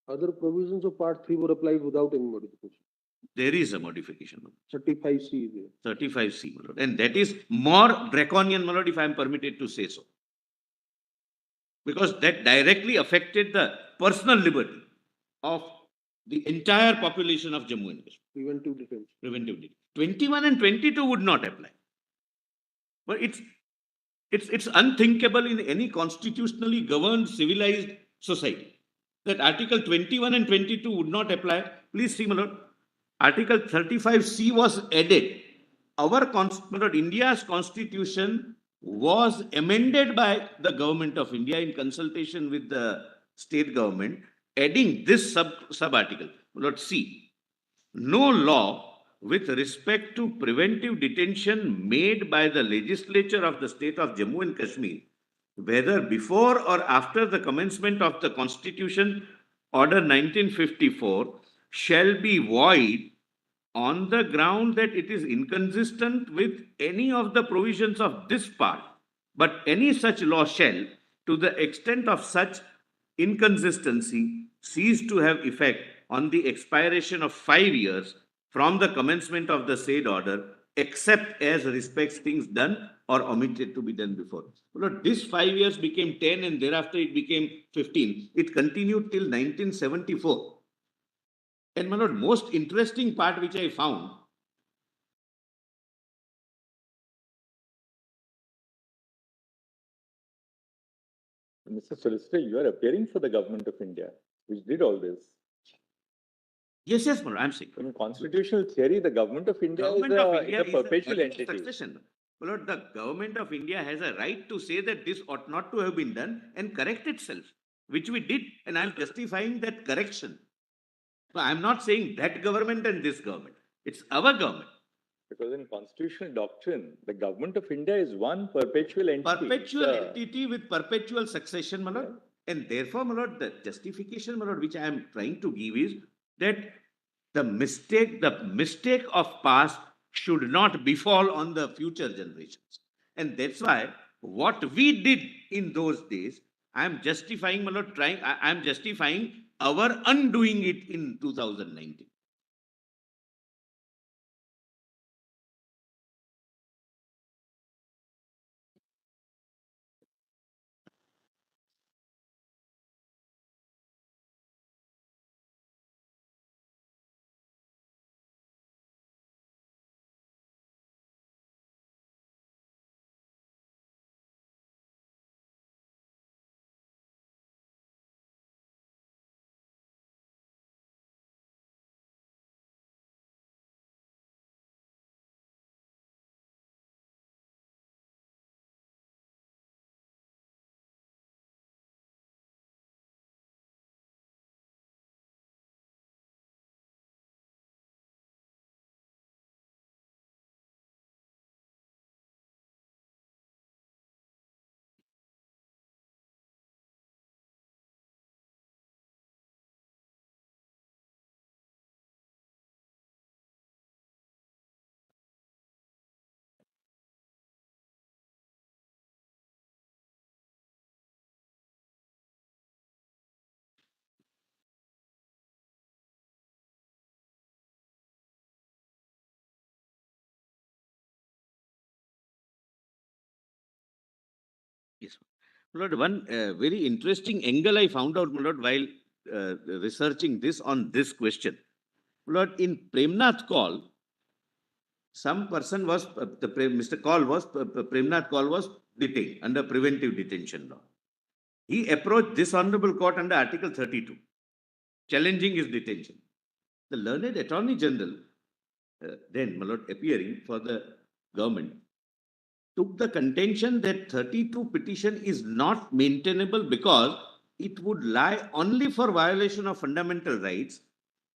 Other provisions of part 3 were applied without any modification. There is a modification. 35C is there. 35C, my lord. And that is more draconian, my lord, if I am permitted to say so. Because that directly affected the personal liberty of the entire population of Jammu and Kashmir. Preventive detention. Preventive detention. 21 and 22 would not apply. But it's unthinkable in any constitutionally governed civilized society that Article 21 and 22 would not apply. Please see, my lord, Article 35C was added. Our India's constitution was amended by the government of India in consultation with the state government, adding this sub-article. Lord, see, no law with respect to preventive detention made by the legislature of the state of Jammu and Kashmir, whether before or after the commencement of the Constitution Order 1954, shall be void on the ground that it is inconsistent with any of the provisions of this part, but any such law shall, to the extent of such inconsistency, cease to have effect on the expiration of 5 years from the commencement of the said order, except as respects things done or omitted to be done before. Lord, this 5 years became 10 and thereafter it became 15. It continued till 1974. And my lord, most interesting part which I found, Mr. Solicitor, you are appearing for the government of India, which did all this. yes, my lord, I'm saying. In constitutional theory, the government of India Government is of a, India is a perpetual is a entity. succession. My lord, the government of India has a right to say that this ought not to have been done and correct itself, which we did, and I'm justifying that correction. So I'm not saying that government and this government. It's our government. Because in constitutional doctrine, the government of India is one perpetual entity. Perpetual entity with perpetual succession, my lord. And therefore, my lord, the justification, my lord, which I am trying to give is that the mistake of past should not befall on the future generations. And that's why what we did in those days, I am justifying, my lord, I am justifying our undoing it in 2019. Yes. My Lord, one very interesting angle I found out, my Lord, while researching this on this question. My Lord, in Premnath Kaul, some person was, Mr. Kaul was, Premnath Kaul was detained under preventive detention law. He approached this honorable court under Article 32, challenging his detention. The learned Attorney General, then, my Lord, appearing for the government, took the contention that 32 petition is not maintainable because it would lie only for violation of fundamental rights,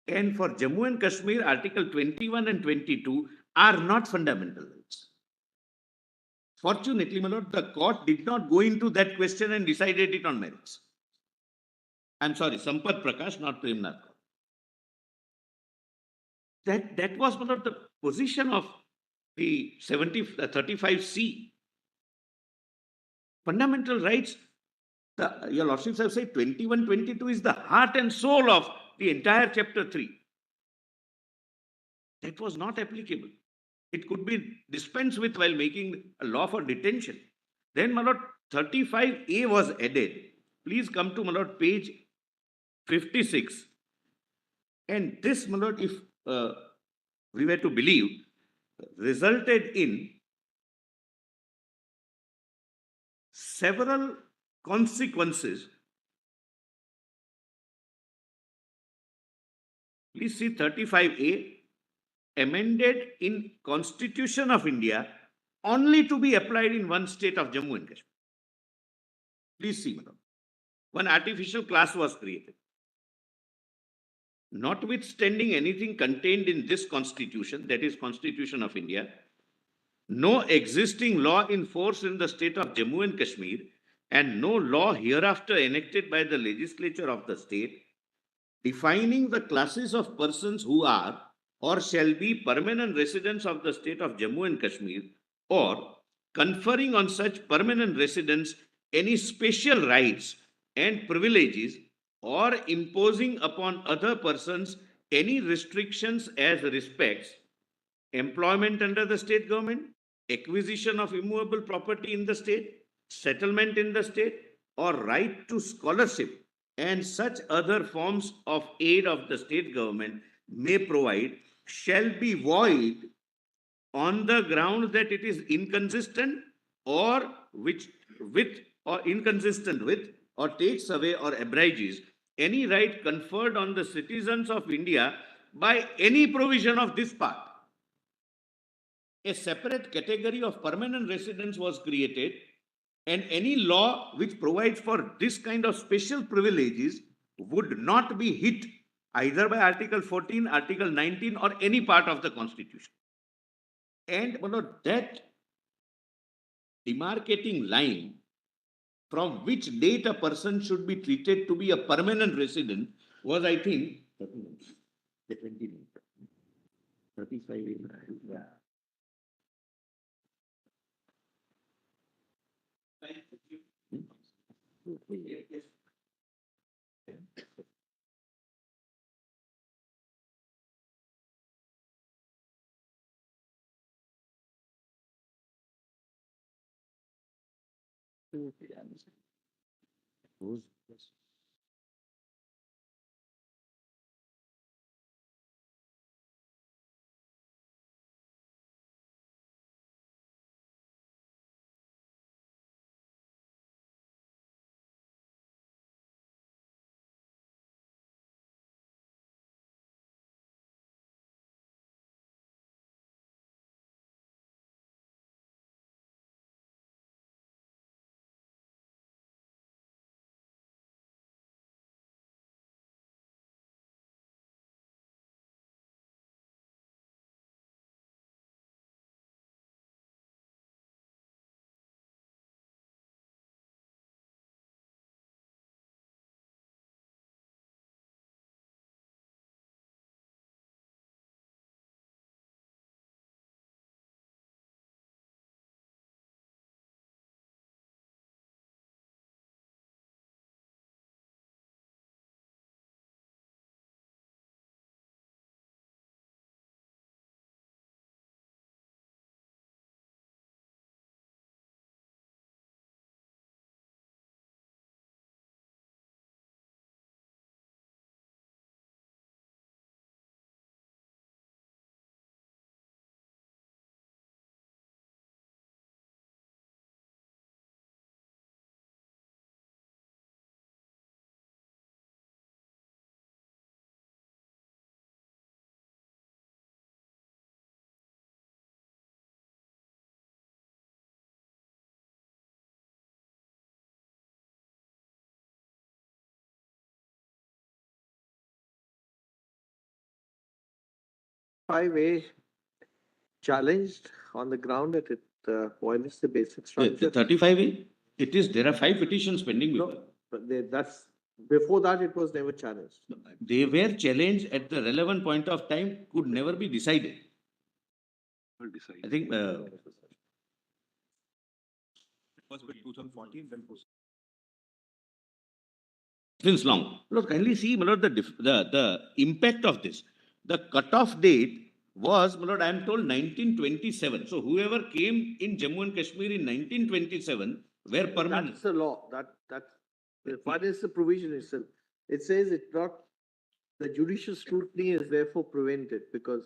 and for Jammu and Kashmir, Article 21 and 22 are not fundamental rights. Fortunately, my Lord, the court did not go into that question and decided it on merits. I'm sorry, Sampath Prakash, not Premnath. That was, my Lord, the position of the 35C. Fundamental rights, your lordships have said 21, 22 is the heart and soul of the entire chapter 3. That was not applicable. It could be dispensed with while making a law for detention. Then, my Lord, 35A was added. Please come to, my Lord, page 56. And this, my Lord, if we were to believe, resulted in several consequences. Please see 35A, amended in Constitution of India only to be applied in one state of Jammu and Kashmir. Please see, madam. One artificial class was created. Notwithstanding anything contained in this constitution, that is Constitution of India, no existing law in force in the state of Jammu and Kashmir, and no law hereafter enacted by the legislature of the state defining the classes of persons who are or shall be permanent residents of the state of Jammu and Kashmir, or conferring on such permanent residents any special rights and privileges, or imposing upon other persons any restrictions as respects employment under the state government, acquisition of immovable property in the state, settlement in the state, or right to scholarship and such other forms of aid of the state government may provide shall be void on the ground that it is inconsistent or with or inconsistent with or takes away or abridges any right conferred on the citizens of India by any provision of this part. A separate category of permanent residents was created, and any law which provides for this kind of special privileges would not be hit either by Article 14, Article 19, or any part of the Constitution. And that demarcating line from which date a person should be treated to be a permanent resident was, I think, 35. Yeah. Who's 5A challenged on the ground that it violates the basic The structure? 35A, it is, there are 5 petitions pending. No, but that's, before that it was never challenged. They were challenged at the relevant point of time, could never be decided. I think, since long. Lord, kindly see, my lord, the impact of this. The cutoff date was, my lord, I am told 1927. So whoever came in Jammu and Kashmir in 1927 were permanent. That's the law, what is the provision itself? It says it's not, the judicial scrutiny is therefore prevented because.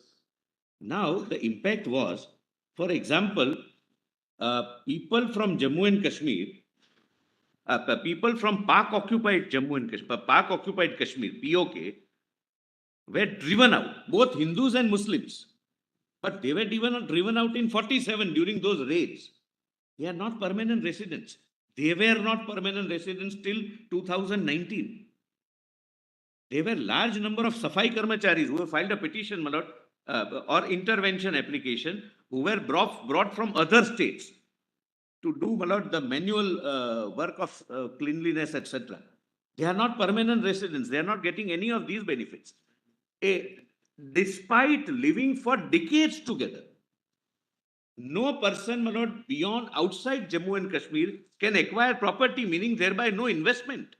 Now, the impact was, for example, people from Jammu and Kashmir, people from Pak-occupied Jammu and Kashmir, Pak-occupied Kashmir, POK, were driven out, both Hindus and Muslims. But they were driven out in 47 during those raids. They are not permanent residents. They were not permanent residents till 2019. There were large number of Safai Karmacharis who have filed a petition, my lord, or intervention application, who were brought from other states to do, my lord, the manual work of cleanliness, etc. They are not permanent residents. They are not getting any of these benefits. Despite living for decades together, no person, my lord, beyond outside Jammu and Kashmir can acquire property, meaning thereby no investment.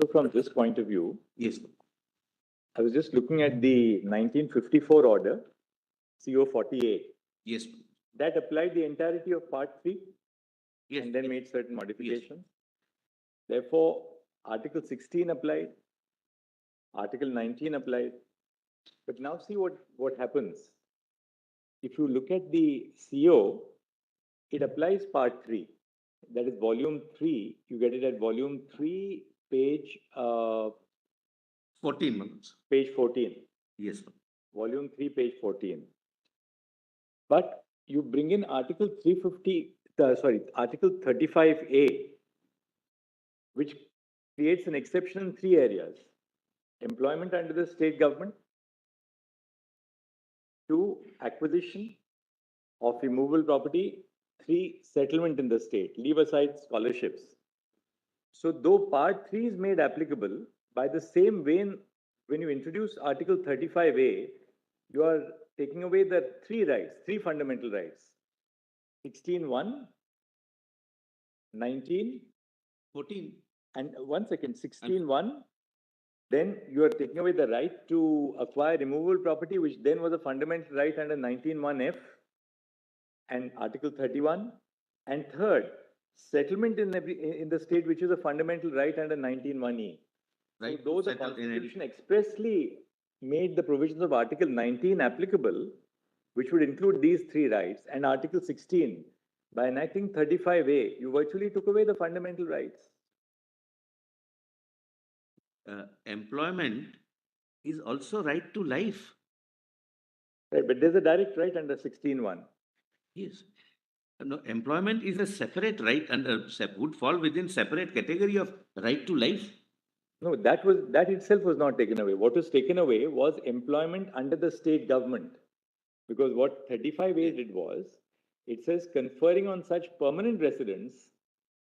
So from this point of view, Yes. I was just looking at the 1954 order, CO 48. Yes. That applied the entirety of Part 3 Yes. and then made certain modifications. Therefore, Article 16 applied, Article 19 applied. But now see what happens. If you look at the CO, it applies Part 3. That is Volume 3. You get it at Volume 3, page 14 months. page 14. Yes. Volume 3, page 14. But you bring in Article 35A, which creates an exception in 3 areas. Employment under the state government, 2, acquisition of immovable property, 3, settlement in the state. Leave aside scholarships. So though Part 3 is made applicable, by the same vein, when you introduce Article 35A, you are taking away the 3 rights, 3 fundamental rights. 16(1), 19, 14. and 16(1), then you are taking away the right to acquire immovable property, which then was a fundamental right under 19(1)(f) and Article 31. And third, settlement in the state, which is a fundamental right under 19(1)(e). Right. So though the Constitution expressly made the provisions of Article 19 applicable, which would include these 3 rights, and Article 16, by enacting 35A, you virtually took away the fundamental rights. Employment is also right to life. Right, but there's a direct right under 16(1). Yes. No, employment is a separate right and would fall within separate category of right to life. No, that itself was not taken away. What was taken away was employment under the state government. Because what 35A did was, it says conferring on such permanent residents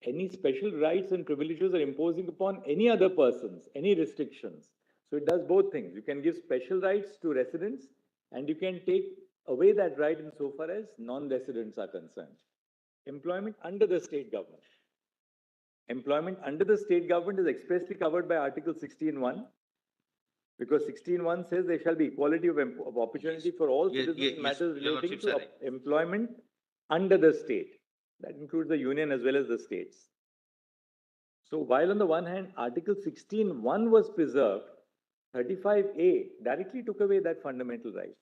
any special rights and privileges or imposing upon any other persons, any restrictions. So it does both things. You can give special rights to residents and you can take away that right insofar as non-residents are concerned. Employment under the state government. Employment under the state government is expressly covered by Article 16(1), because 16(1) says there shall be equality of opportunity for all citizens in matters relating to employment under the state. That includes the union as well as the states. So while on the one hand, Article 16(1) was preserved, 35A directly took away that fundamental right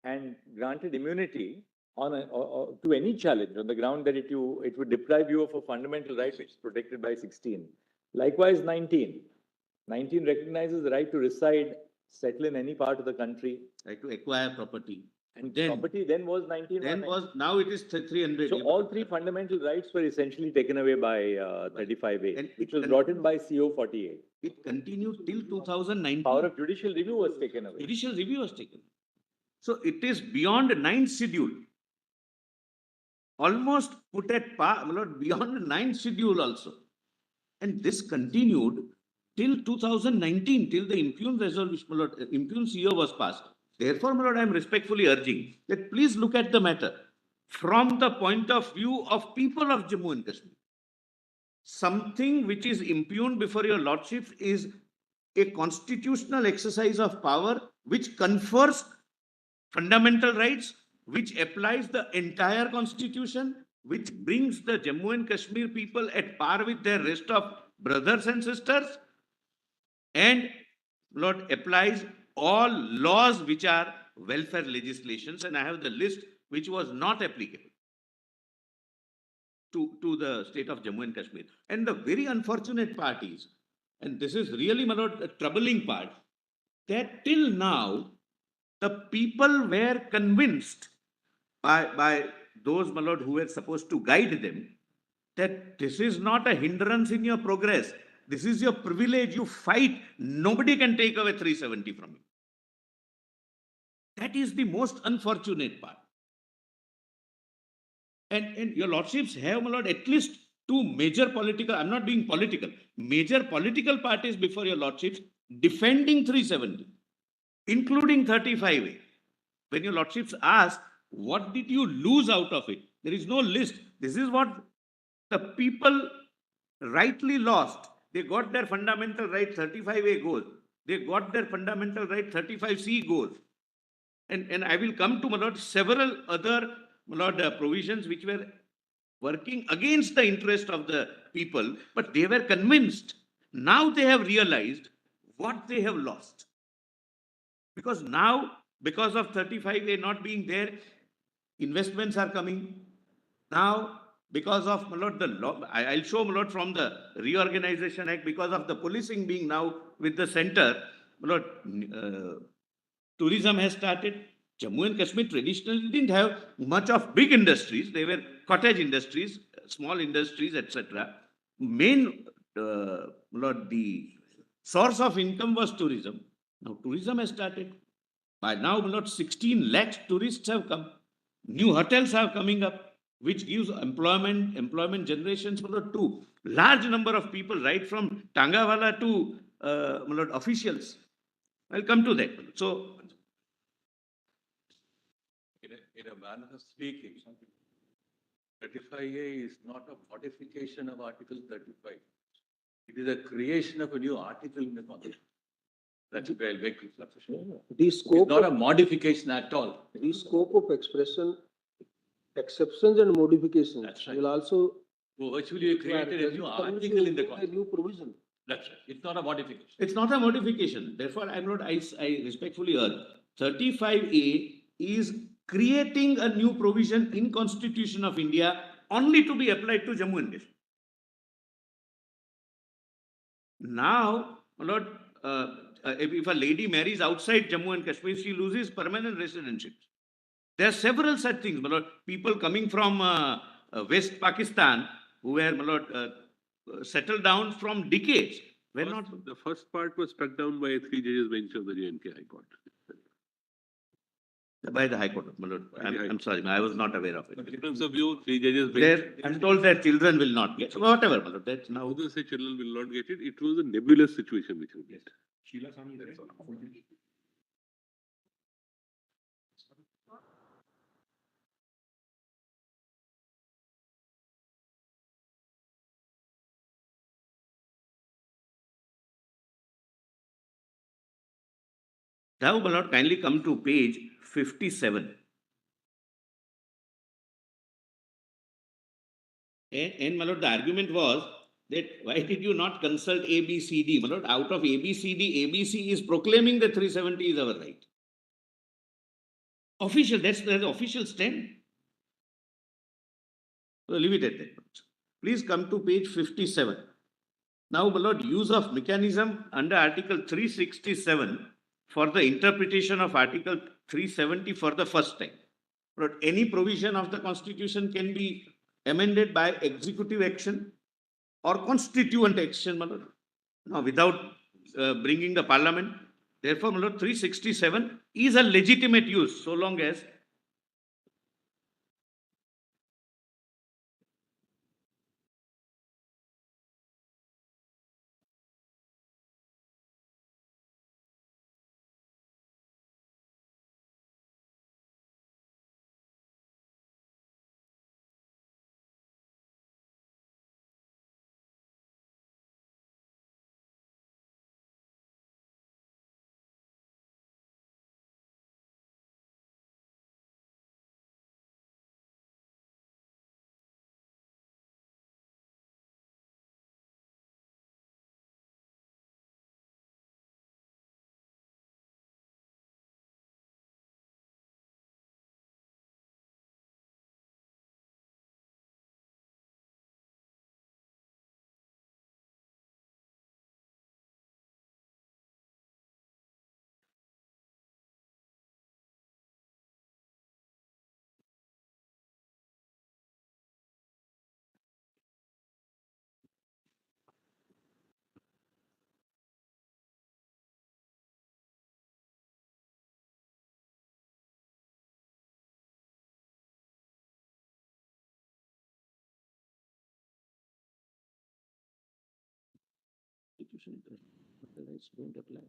and granted immunity to any challenge on the ground that it would deprive you of a fundamental right which is protected by 16. Likewise, 19. 19 recognizes the right to reside, settle in any part of the country. Right to acquire property. And property then was 19. Now it is 300. So all 3 fundamental rights were essentially taken away by 35A, which was brought in by CO 48. It continued till 2019. Power of judicial review was taken away. Judicial review was taken. So it is beyond 9th schedule. Almost put at par, beyond 9th schedule also. And this continued till 2019, till the impugned resolution, impugned CO was passed. Therefore, my lord, I am respectfully urging that please look at the matter from the point of view of people of Jammu and Kashmir. Something which is impugned before your lordships is a constitutional exercise of power which confers fundamental rights, which applies the entire constitution, which brings the Jammu and Kashmir people at par with their rest of brothers and sisters, and Lord applies all laws which are welfare legislations, and I have the list which was not applicable to the state of Jammu and Kashmir. And the very unfortunate part is, and this is really, my lord, a troubling part, that till now the people were convinced by those, my lord, who were supposed to guide them, that this is not a hindrance in your progress. This is your privilege. You fight. Nobody can take away 370 from you. That is the most unfortunate part. And your lordships have, my lord, at least 2 major political, I'm not being political, major political parties before your lordships defending 370, including 35A. When your lordships ask, what did you lose out of it? There is no list. This is what the people rightly lost. They got their fundamental right 35A goes. They got their fundamental right 35C goes. And I will come to, my lord, several other, my lord, provisions which were working against the interest of the people, but they were convinced. Now they have realized what they have lost. Because now, because of 35A not being there, investments are coming. Now, because of, my lord, the law, I'll show, my lord, from the Reorganization Act, because of the policing being now with the center, my lord, tourism has started. Jammu and Kashmir traditionally didn't have much of big industries. They were cottage industries, small industries, etc. Main, Lord, the source of income was tourism. Now tourism has started. By now, Lord, 16 lakhs tourists have come. New hotels are coming up, which gives employment generations for the two large number of people, right from Tangawala to Lord, officials. I'll come to that. So, In a manner of speaking, 35A is not a modification of Article 35. It is a creation of a new article in the Constitution. That's where I'll make this assertion. The It's scope, not a modification at all. the scope of expression, exceptions and modifications That's right. will also. So virtually you created a new article in the A Constitution. new provision. That's right. It's not a modification. it's not a modification. Therefore, I respectfully urge 35A is creating a new provision in Constitution of India only to be applied to Jammu and Kashmir. Now, my lord, if a lady marries outside Jammu and Kashmir, she loses permanent residency. There are several such things, my lord. People coming from West Pakistan who were, my lord, settled down from decades. Were not. The first part was struck down by 3 judges bench of the J&K High Court. By the High Court, my lord. I'm sorry, I was not aware of The it. difference of view, 3 judges bench. I'm told that children will not get. So whatever, my lord. That's now. How do they say children will not get it? It was a nebulous situation which will get. Sheila Sani is there. Now, my lord, kindly come to page 57. And my lord, the argument was that why did you not consult ABCD? My lord, out of ABCD, ABC is proclaiming that 370 is our right. Official, that's the official stand. So leave it at that. Please come to page 57. Now, my lord, use of mechanism under Article 367 for the interpretation of Article 370 for the first time. But any provision of the Constitution can be amended by executive action or constituent action, my lord. Now, without bringing the Parliament. Therefore, my lord, 367 is a legitimate use so long as Constitution, the rights don't apply.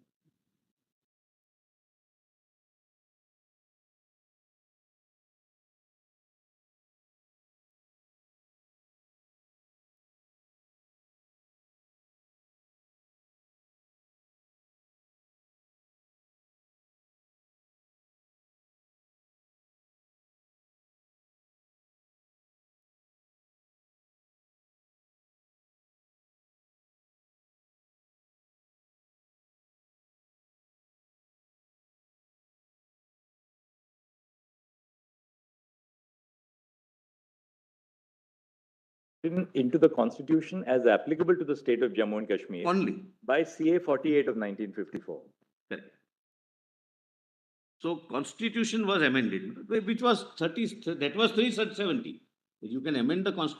into the constitution as applicable to the state of Jammu and Kashmir Only. by CA 48 of 1954. Correct. So constitution was amended, which was 30, that was 370. You can amend the constitution